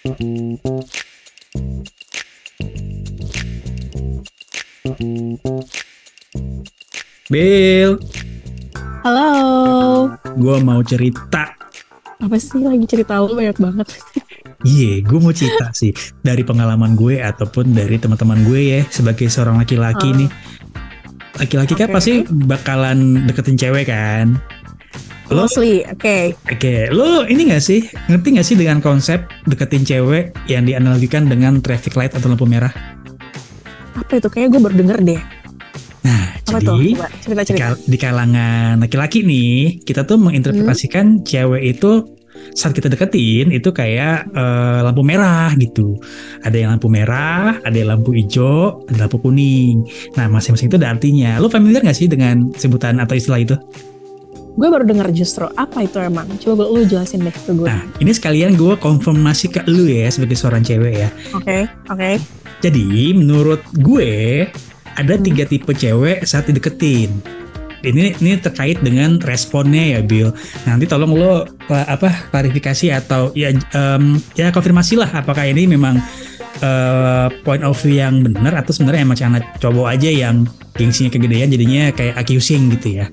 Bill, Halo, gue mau cerita. apa sih lagi cerita lu banyak banget? Iya, gue mau cerita sih dari pengalaman gue ataupun dari teman-teman gue ya sebagai seorang laki-laki nih. Laki-laki kan Oke. pasti bakalan deketin cewek kan. Lo, Mostly, oke. lo ini gak sih, ngerti gak sih dengan konsep deketin cewek yang dianalogikan dengan traffic light atau lampu merah? Apa itu? Kayaknya gue baru denger deh. Nah, Apa tuh? jadi Coba cerita-cerita. di kalangan laki-laki nih, kita tuh menginterpretasikan cewek itu saat kita deketin itu kayak lampu merah gitu. Ada yang lampu merah, ada yang lampu hijau, ada lampu kuning. Nah, masing-masing itu ada artinya. Lo familiar gak sih dengan sebutan atau istilah itu? Gue baru denger justru. Apa itu emang? Coba lu jelasin deh ke gue. Nah, ini sekalian gue konfirmasi ke lu ya sebagai seorang cewek ya. Oke. Jadi, menurut gue ada 3 tipe cewek saat dideketin. Ini terkait dengan responnya ya, Bill. Nanti tolong lo klarifikasi atau ya konfirmasi lah apakah ini memang point of view yang benar atau sebenarnya emang anak cowok aja yang gengsinya kegedean jadinya kayak accusing gitu ya.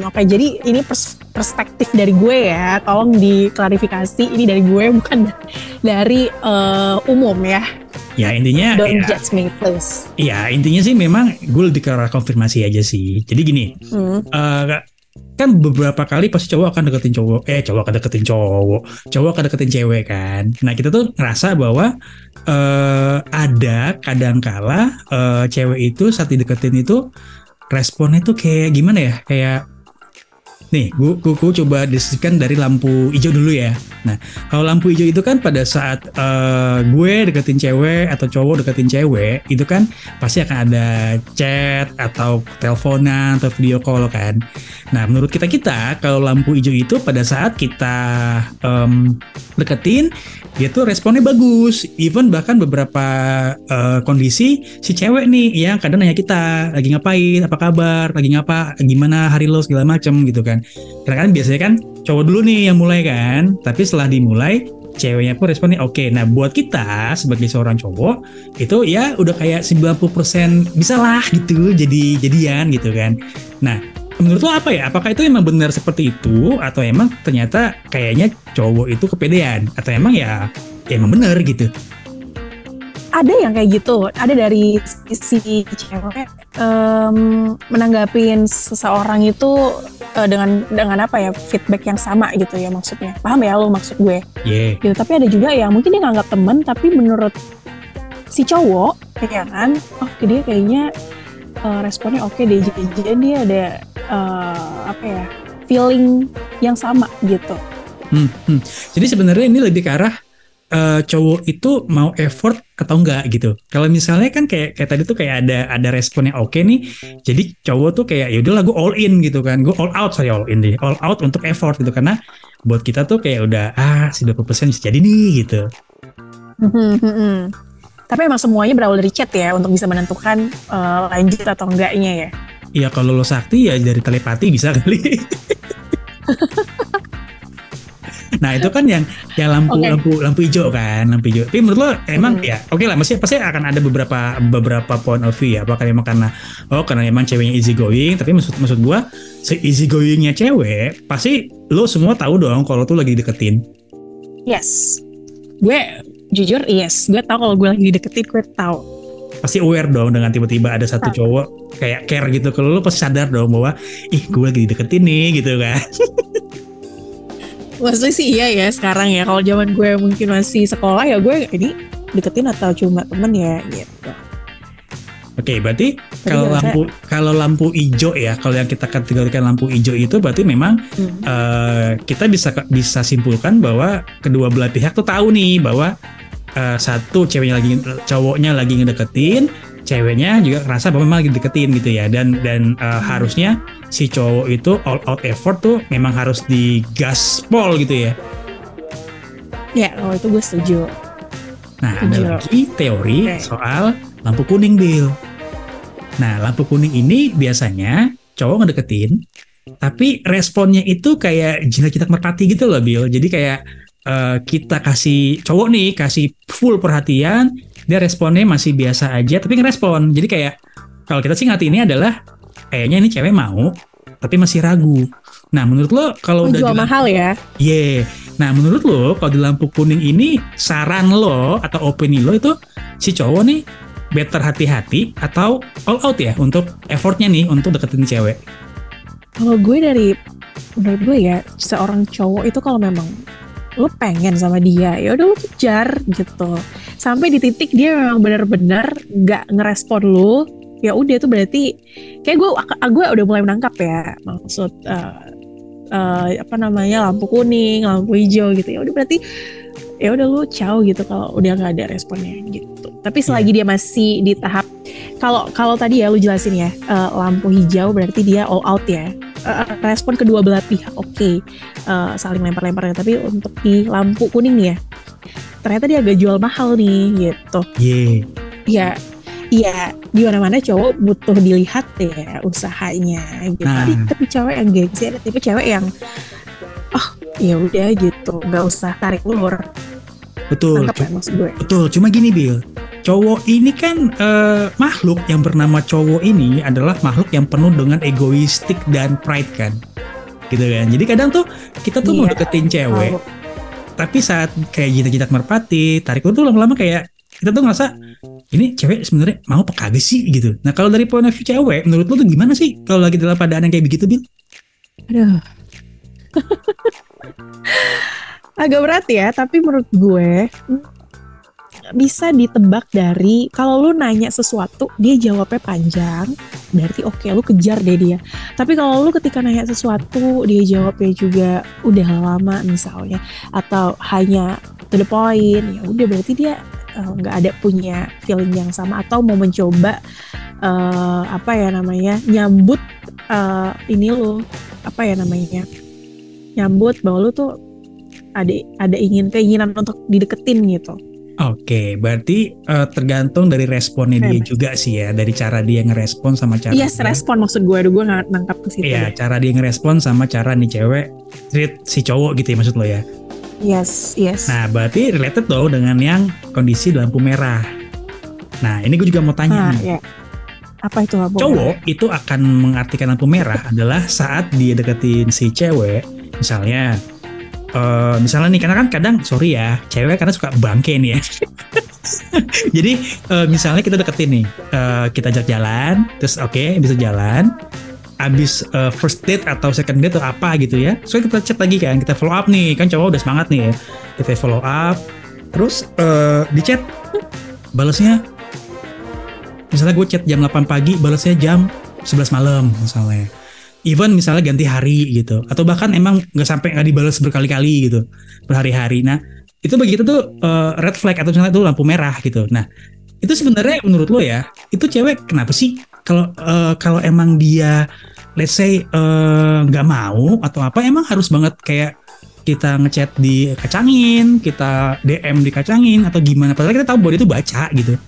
Oke. Jadi ini perspektif dari gue ya. Tolong diklarifikasi. Ini dari gue, bukan dari umum ya. Ya intinya Don't ya, judge me, please. ya intinya sih memang gue lebih ke arah konfirmasi aja sih. Jadi gini, kan beberapa kali pasti cowok akan deketin cowok akan deketin cewek kan. Nah kita tuh ngerasa bahwa ada kadangkala cewek itu saat dideketin itu responnya tuh kayak gimana ya, kayak nih gue coba deskripsikan dari lampu hijau dulu ya. Nah kalau lampu hijau itu kan pada saat gue deketin cewek atau cowok deketin cewek itu kan pasti akan ada chat atau teleponan atau video call kan. Nah menurut kita kalau lampu hijau itu pada saat kita deketin dia tuh responnya bagus, even bahkan beberapa kondisi si cewek nih yang kadang nanya kita lagi ngapain, apa kabar, lagi ngapa, gimana hari lo segala macem gitu kan. Karena kan biasanya kan cowok dulu nih yang mulai kan, tapi setelah dimulai ceweknya pun responnya oke. Nah buat kita sebagai seorang cowok itu ya udah kayak 90% bisa lah gitu jadi jadian gitu kan. Nah menurut lo apa ya? Apakah itu emang benar seperti itu atau emang ternyata kayaknya cowok itu kepedean atau emang ya emang benar gitu? Ada yang kayak gitu, ada dari sisi cewek menanggapin seseorang itu dengan apa ya, feedback yang sama gitu ya maksudnya. Paham ya lo maksud gue? Iya. Gitu. Tapi ada juga yang mungkin dia nganggap temen, tapi menurut si cowok ya kan, oh dia kayaknya responnya oke deh, jadi dia ada apa ya, feeling yang sama gitu. Jadi sebenarnya ini lebih ke arah cowok itu mau effort atau enggak gitu. Kalau misalnya kan kayak tadi tuh kayak ada respon yang oke nih, jadi cowok tuh kayak ya udahlah gue all in gitu kan, gue all out untuk effort gitu, karena buat kita tuh kayak udah 90% bisa jadi nih gitu. Tapi emang semuanya berawal dari chat ya untuk bisa menentukan lanjut atau enggaknya ya. Iya kalau lo sakti ya dari telepati bisa kali. Nah itu kan yang lampu hijau kan, lampu hijau. Tapi menurut lo emang ya oke lah, pasti akan ada beberapa point of view ya. Apakah memang karena emang ceweknya easy going, tapi maksud gua se easy goingnya cewek pasti lo semua tahu dong kalau tuh lagi deketin. Yes, gue jujur yes, gue tahu kalau gue lagi dideketin, gue tahu. Pasti aware dong dengan tiba-tiba ada satu cowok kayak care gitu. Kalau lo pasti sadar dong bahwa gue lagi dideketin nih gitu kan. Maksudnya sih iya ya sekarang ya. Kalau zaman gue mungkin masih sekolah ya gue ini deketin atau cuma temen ya gitu. Oke, berarti kalau lampu hijau ya, kalau yang kita kategorikan lampu hijau itu berarti memang kita bisa simpulkan bahwa kedua belah pihak tuh tahu nih bahwa satu cowoknya lagi ngedeketin, ceweknya juga ngerasa bahwa memang lagi deketin gitu ya, dan harusnya si cowok itu all out effort tuh memang harus digaspol gitu ya. Ya kalau itu gue setuju. Nah ada lagi teori soal lampu kuning, Bill. Nah lampu kuning ini biasanya cowok ngedeketin, tapi responnya itu kayak jinak-jinak merpati gitu loh, Bill. Jadi kayak kita kasih cowok nih kasih full perhatian, dia responnya masih biasa aja tapi ngerespon. Jadi kayak kalau kita sih ngerti ini adalah kayaknya ini cewek mau tapi masih ragu. Nah menurut lo kalau udah jual mahal ya? Yeah. Nah menurut lo kalau di lampu kuning ini saran lo atau opini lo itu si cowok nih better hati-hati atau all out ya untuk effortnya nih untuk deketin cewek? Kalau menurut gue ya, seorang cowok itu kalau memang lu pengen sama dia, ya udah lu kejar gitu. Sampai di titik dia memang benar-benar nggak ngerespon lu, ya udah itu berarti kayak gue udah mulai menangkap ya maksud lampu kuning, lampu hijau gitu. Ya udah berarti ya udah lu ciao gitu kalau udah nggak ada responnya gitu. Tapi selagi dia masih di tahap kalau tadi ya lu jelasin ya, lampu hijau berarti dia all out ya. Respon kedua belah pihak oke. Saling lempar-lemparnya, tapi untuk di lampu kuning nih ya, ternyata dia agak jual mahal nih gitu. Iya, di mana-mana cowok butuh dilihat ya usahanya gitu. Tapi cewek yang gengsi, ada tipe cewek yang ya udah gitu, nggak usah tarik ulur. Betul. Nangkep ya maksud gue. Betul. Cuma gini Bill, cowok ini kan makhluk yang bernama cowok ini adalah makhluk yang penuh dengan egoistik dan pride kan, gitu kan. Jadi kadang tuh kita tuh mau deketin cewek, tapi saat kayak jinak-jinak merpati, tarik ulur tuh lama-lama kayak kita tuh ngerasa ini cewek sebenarnya mau apa kagak sih gitu. Nah kalau dari point of view cewek, menurut lu tuh gimana sih kalau lagi dalam keadaan yang kayak begitu Bill? Aduh. Agak berat ya, tapi menurut gue bisa ditebak dari kalau lu nanya sesuatu dia jawabnya panjang, berarti oke, lu kejar deh dia. Tapi kalau lu ketika nanya sesuatu dia jawabnya juga udah lama misalnya, atau hanya to the point, ya udah berarti dia nggak ada punya feeling yang sama atau mau mencoba nyambut nyambut bahwa lu tuh ada keinginan untuk dideketin gitu. Oke, berarti tergantung dari responnya dia juga sih ya, dari cara dia ngerespon sama cara. Yes, respon maksud gue nggak nangkap ke situ. Iya, cara dia ngerespon sama cara nih cewek treat si cowok gitu ya maksud lo ya. Yes. Nah, berarti related dong dengan yang kondisi lampu merah. Nah, ini gue juga mau tanya nih. Iya. Apa itu lampu cowok merah? itu akan mengartikan lampu merah adalah saat dia deketin si cewek, misalnya nih karena kan kadang sorry ya cewek karena suka bangke nih ya. Jadi misalnya kita deketin nih, kita ajak jalan, terus bisa jalan, abis first date atau second date atau apa gitu ya, so kita chat lagi kan, kita follow up nih kan, cowok udah semangat nih ya, kita follow up, terus di chat balasnya misalnya gue chat jam 8 pagi, balasnya jam 11 malam misalnya. Even misalnya ganti hari gitu, atau bahkan emang nggak dibalas berkali-kali gitu, berhari-hari. Nah itu bagi kita tuh red flag atau misalnya itu lampu merah gitu. Nah itu sebenarnya menurut lo ya, itu cewek kenapa sih kalau emang dia let's say nggak mau atau apa, emang harus banget kayak kita ngechat dikacangin, kita DM dikacangin atau gimana? Padahal kita tahu bahwa dia tuh baca gitu.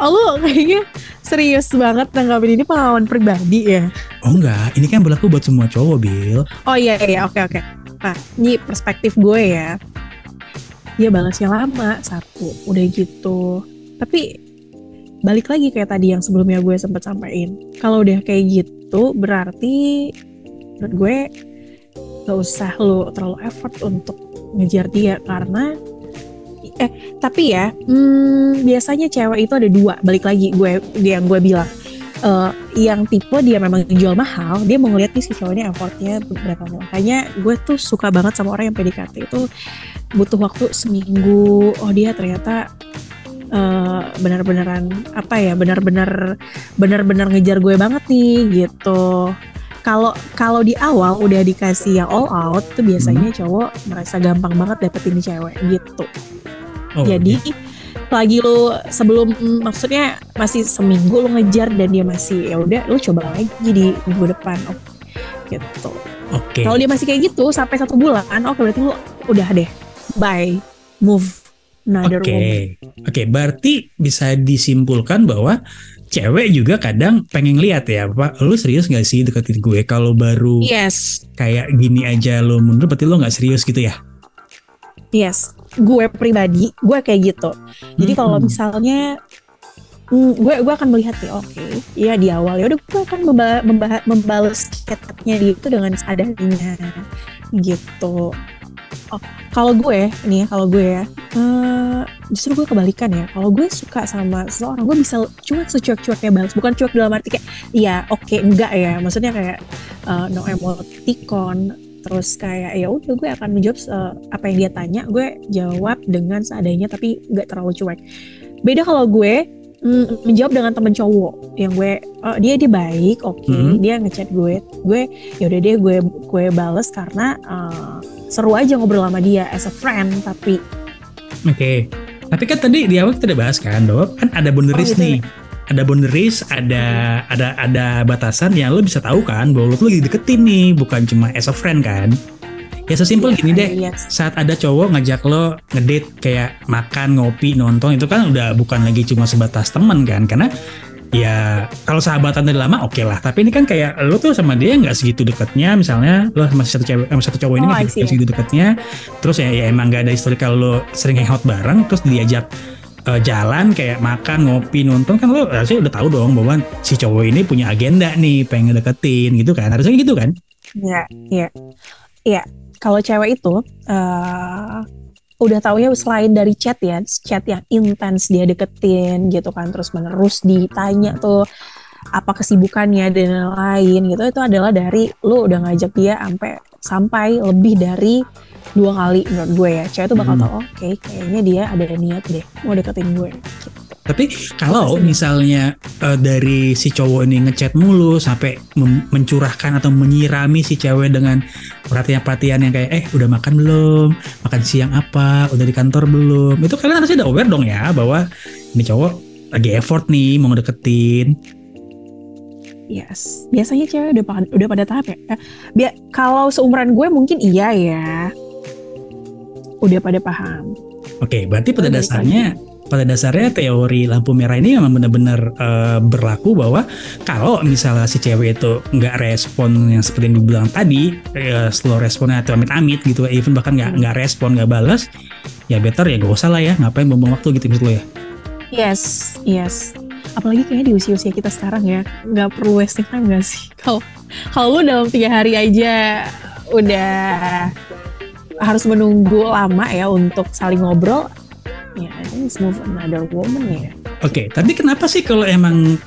Oh lu kayaknya serius banget nanggapin ini pengalaman pribadi ya? Oh enggak, ini kan berlaku buat semua cowok, Bill. Oh iya, oke. Nah, ini perspektif gue ya. Dia balasnya lama, satu, udah gitu. Tapi balik lagi kayak tadi yang sebelumnya gue sempat sampaikan. Kalau udah kayak gitu, berarti menurut gue gak usah lu terlalu effort untuk ngejar dia, karena tapi ya biasanya cewek itu ada dua. Balik lagi yang gue bilang, yang tipe dia memang jual mahal, dia mau ngeliat nih si cowoknya effortnya berapa. Makanya gue tuh suka banget sama orang yang PDKT itu butuh waktu seminggu. Oh dia ternyata benar-benar ngejar gue banget nih gitu. Kalau di awal udah dikasih yang all out tuh biasanya cowok merasa gampang banget dapetin cewek gitu. Jadi lagi lu sebelum, maksudnya masih seminggu lu ngejar dan dia masih ya udah, lu coba lagi di minggu depan gitu. Kalau dia masih kayak gitu sampai 1 bulan, berarti lu udah deh, bye, move another woman. Oke, berarti bisa disimpulkan bahwa cewek juga kadang pengen lihat ya, Pak, lu serius gak sih deketin gue? Kalau baru Yes, kayak gini aja lo mundur, berarti lo gak serius gitu ya? yes. Gue pribadi, gue kayak gitu. Jadi kalau misalnya gue akan melihat nih, oke, ya di awal ya udah gue akan membalas chatnya dia itu dengan seadanya gitu. Oh, kalau gue nih, justru gue kebalikan ya. Kalau gue suka sama seseorang, gue bisa cuek secuek-cueknya balas. Bukan cuek dalam arti kayak, iya oke, enggak ya. Maksudnya kayak no emoticon. Terus kayak ya udah gue akan menjawab apa yang dia tanya, gue jawab dengan seadanya tapi nggak terlalu cuek. Beda kalau gue menjawab dengan temen cowok yang gue dia baik, dia ngechat gue ya udah deh gue bales karena seru aja ngobrol sama dia as a friend. Tapi tapi kan tadi di awal kita udah bahas kan bahwa kan ada boundaries gitu nih ya? Ada boundaries, ada batasan yang lo bisa tahu kan bahwa lo tuh lagi deketin nih, bukan cuma as a friend kan. Ya sesimpel gini deh, saat ada cowok ngajak lo ngedate kayak makan, ngopi, nonton, itu kan udah bukan lagi cuma sebatas teman kan. Karena ya kalau sahabatan dari lama oke lah, tapi ini kan kayak lo tuh sama dia nggak segitu dekatnya. Misalnya lo sama satu cowok ini nggak segitu dekatnya, terus ya emang nggak ada historical lo sering hangout bareng, terus diajak jalan kayak makan, ngopi, nonton, kan lo harusnya udah tahu dong bahwa si cowok ini punya agenda nih pengen deketin gitu kan, harusnya gitu kan. Iya. Kalau cewek itu udah taunya selain dari chat yang intens dia deketin gitu kan, terus menerus ditanya tuh apa kesibukannya dan lain gitu, itu adalah dari lu udah ngajak dia sampai lebih dari 2 kali. Menurut gue ya cewek tuh bakal tahu oke, kayaknya dia ada niat deh mau deketin gue gitu. Tapi kalau misalnya dari si cowok ini ngechat mulu sampai mencurahkan atau menyirami si cewek dengan perhatian-perhatian yang kayak udah makan belum, makan siang apa, udah di kantor belum, itu kalian harusnya udah aware dong ya bahwa ini cowok lagi effort nih mau ngedeketin. Yes, biasanya cewek udah pada tahap ya. Kalau seumuran gue mungkin iya ya, udah pada paham. Oke, berarti pada dasarnya teori lampu merah ini memang benar-benar berlaku bahwa kalau misalnya si cewek itu nggak respon yang seperti yang dibilang tadi, slow responnya atau amit-amit gitu, even bahkan nggak respon, nggak balas, ya better ya gak usah lah ya, ngapain buang waktu gitu maksud lo ya? Yes. Apalagi kayaknya di usia kita sekarang ya, nggak perlu wasting time nggak sih? Kalau lu dalam 3 hari aja udah harus menunggu lama ya untuk saling ngobrol, ya I think it's move another woman ya. Oke, tapi kenapa sih kalau emang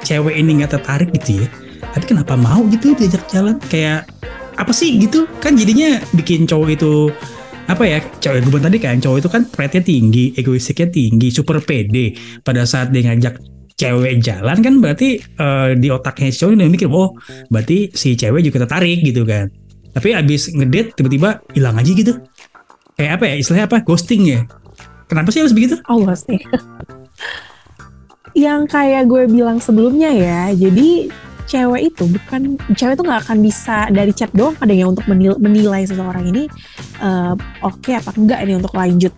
cewek ini nggak tertarik gitu ya, tapi kenapa mau gitu diajak jalan? Kayak apa sih gitu? Kan jadinya bikin cowok itu apa ya, cowok gue tadi kan, cowok itu kan pride-nya tinggi, egoistiknya tinggi, super pede. Pada saat dia ngajak cewek jalan kan berarti di otaknya si cowok ini mikir, oh berarti si cewek juga tertarik gitu kan. Tapi abis ngedate tiba-tiba hilang aja gitu. Kayak apa ya, istilahnya apa, ghosting ya. Kenapa sih harus begitu? Oh, ghosting. Yang kayak gue bilang sebelumnya ya, jadi cewek tuh nggak akan bisa dari chat doang kadangnya untuk menilai seseorang ini oke apa enggak nih untuk lanjut.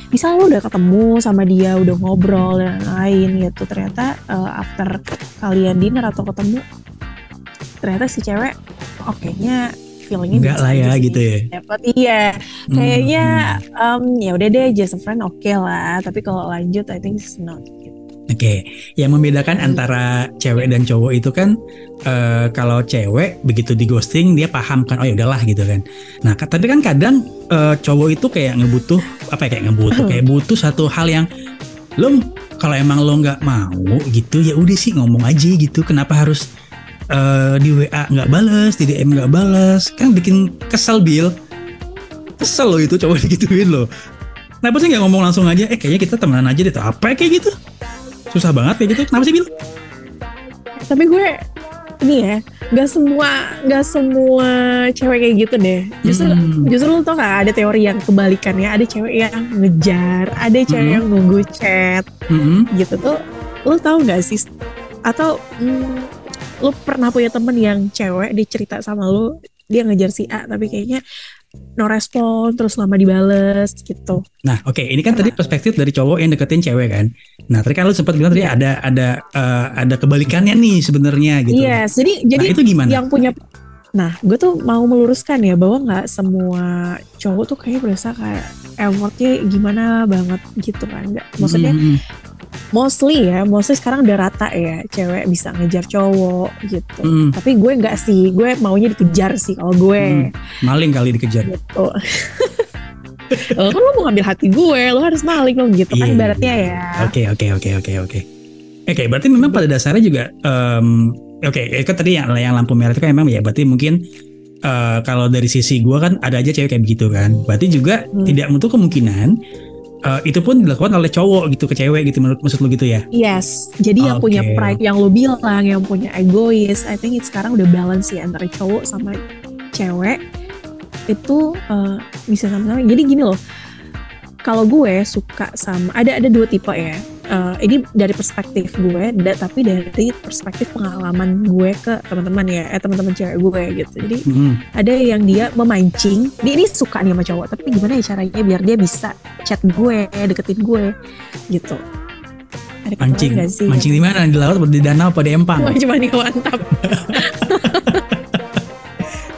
Misal lo udah ketemu sama dia, udah ngobrol dan lain gitu, ternyata after kalian dinner atau ketemu, ternyata si cewek kayaknya feelingnya enggak lah ya gitu ya. Dapat kayaknya ya udah deh just a friend oke lah, tapi kalau lanjut I think it's not gitu. Oke, yang membedakan antara cewek dan cowok itu kan kalau cewek begitu di ghosting dia paham kan, oh ya udahlah gitu kan. Nah, tapi kan kadang cowok itu kayak kayak butuh satu hal yang lo kalau emang lo nggak mau gitu ya udah sih ngomong aja gitu. Kenapa harus di WA nggak balas, di DM nggak balas, kan bikin kesel kesel lo itu cowok digituin lo. Kenapa sih nggak ngomong langsung aja? Kayaknya kita temenan aja deh, apa kayak gitu? Susah banget kayak gitu. Kenapa sih Bil? Tapi gue ini ya, nggak semua cewek kayak gitu deh. Justru lo tau gak ada teori yang kebalikannya. Ada cewek yang ngejar, ada cewek yang nunggu chat, gitu tuh. Lo tau nggak sih? Atau lo pernah punya temen yang cewek dia cerita sama lo, dia ngejar si A tapi kayaknya no respon, terus lama dibales gitu. Nah, oke, ini kan tadi perspektif dari cowok yang deketin cewek kan. Nah, tadi kan lu sempat bilang tadi ada kebalikannya nih sebenarnya gitu. Yes, jadi itu gimana? Yang punya, nah, gue tuh mau meluruskan ya bahwa nggak semua cowok tuh kayaknya berasa kayak effortnya gimana banget gitu kan, nggak? Maksudnya mostly sekarang udah rata ya, cewek bisa ngejar cowok gitu. Tapi gue nggak sih, gue maunya dikejar sih kalau gue. Maling kali dikejar. Gitu. Kan lo mau ngambil hati gue, lo harus maling lo gitu kan ibaratnya ya. Oke. Oke, berarti memang pada dasarnya juga kan tadi yang lampu merah itu kan memang ya berarti mungkin kalau dari sisi gue kan ada aja cewek kayak begitu kan. Berarti juga tidak menutup kemungkinan itu pun dilakukan oleh cowok gitu ke cewek gitu, maksud lu gitu ya? Yes, jadi yang punya pride yang lu bilang, yang punya egois, I think sekarang udah balance ya antara cowok sama cewek itu bisa sama-sama. Jadi gini loh, kalau gue suka sama ada dua tipe ya. Ini dari perspektif gue, tapi dari perspektif pengalaman gue ke teman-teman ya, teman-teman cewek gue gitu. Jadi ada yang dia memancing, dia ini suka nih sama cowok, tapi gimana ya caranya biar dia bisa chat gue, deketin gue gitu. Ada mancing gak sih? Mancing di mana? Di laut atau di danau atau di empang? Cuma nih mantap.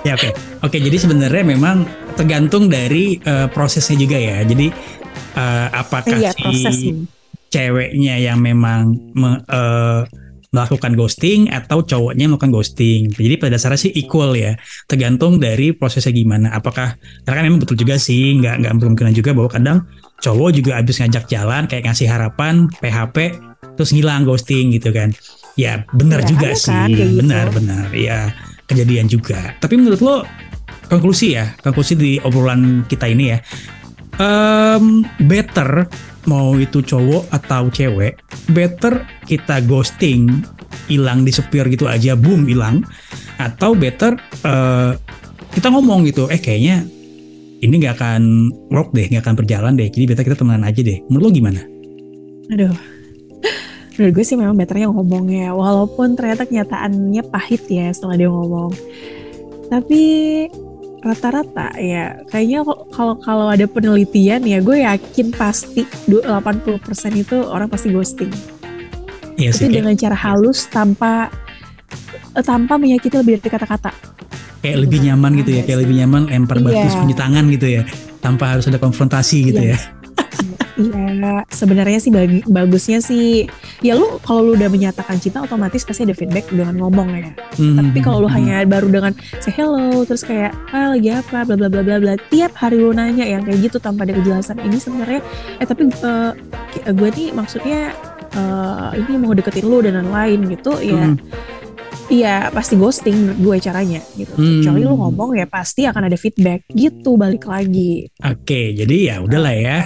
Ya oke. Jadi sebenarnya memang tergantung dari prosesnya juga ya. Jadi apakah si ceweknya yang memang melakukan ghosting atau cowoknya melakukan ghosting. Jadi pada dasarnya sih equal ya. Tergantung dari prosesnya gimana. Apakah, karena kan memang betul juga sih, nggak kemungkinan juga bahwa kadang cowok juga abis ngajak jalan kayak ngasih harapan, PHP, terus ngilang ghosting gitu kan. Ya benar ya, juga sih, kan, benar. Ya kejadian juga. Tapi menurut lo konklusi di obrolan kita ini ya, better mau itu cowok atau cewek, better kita ghosting, hilang disappear gitu aja, boom hilang, atau better kita ngomong gitu, kayaknya ini nggak akan work deh, nggak akan berjalan deh, jadi better kita temenan aja deh. Menurut lo gimana? Aduh, menurut gue sih memang betternya ngomongnya, walaupun ternyata kenyataannya pahit ya setelah dia ngomong. Tapi rata-rata ya kayaknya kalau ada penelitian ya, gue yakin pasti 80% itu orang pasti ghosting. Iya sih, itu dengan cara halus tanpa menyakiti lebih dari kata-kata. Kayak lebih nyaman gitu ya, kayak lebih nyaman lempar batu sembunyi tangan gitu ya, tanpa harus ada konfrontasi gitu ya. Iya, sebenarnya sih bagusnya sih ya, lu kalau lu udah menyatakan cinta otomatis pasti ada feedback dengan ngomong ya. Tapi kalau lu hanya baru dengan say hello terus kayak lagi apa bla bla bla bla bla, tiap hari lu nanya yang kayak gitu tanpa ada kejelasan, ini sebenarnya tapi gue nih maksudnya ini mau deketin lu dan lain-lain gitu ya. Iya pasti ghosting menurut gue caranya gitu. Kecuali lu ngomong ya pasti akan ada feedback gitu, balik lagi. Oke, jadi ya udahlah ya,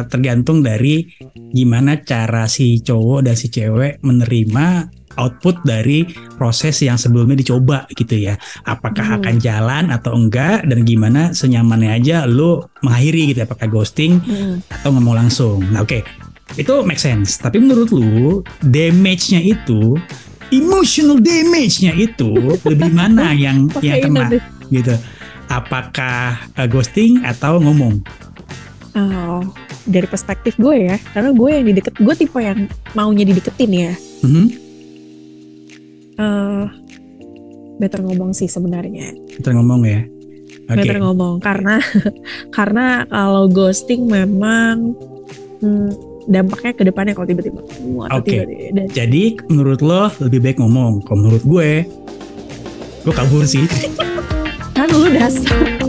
tergantung dari gimana cara si cowok dan si cewek menerima output dari proses yang sebelumnya dicoba gitu ya. Apakah akan jalan atau enggak, dan gimana senyamannya aja lu mengakhiri gitu, apakah ghosting atau ngomong langsung. Nah oke, itu make sense. Tapi menurut lu damage-nya itu, emotional damage-nya itu lebih mana yang kena gitu? Apakah ghosting atau ngomong? Oh, dari perspektif gue ya, karena gue yang gue tipe yang maunya dideketin ya. Better ngomong sih sebenarnya. Better ngomong ya. Okay. Better ngomong karena kalau ghosting memang dampaknya ke depannya kalau tiba-tiba. Oke. Jadi menurut lo lebih baik ngomong. Kalau menurut gue kabur sih. Kan lu dasar.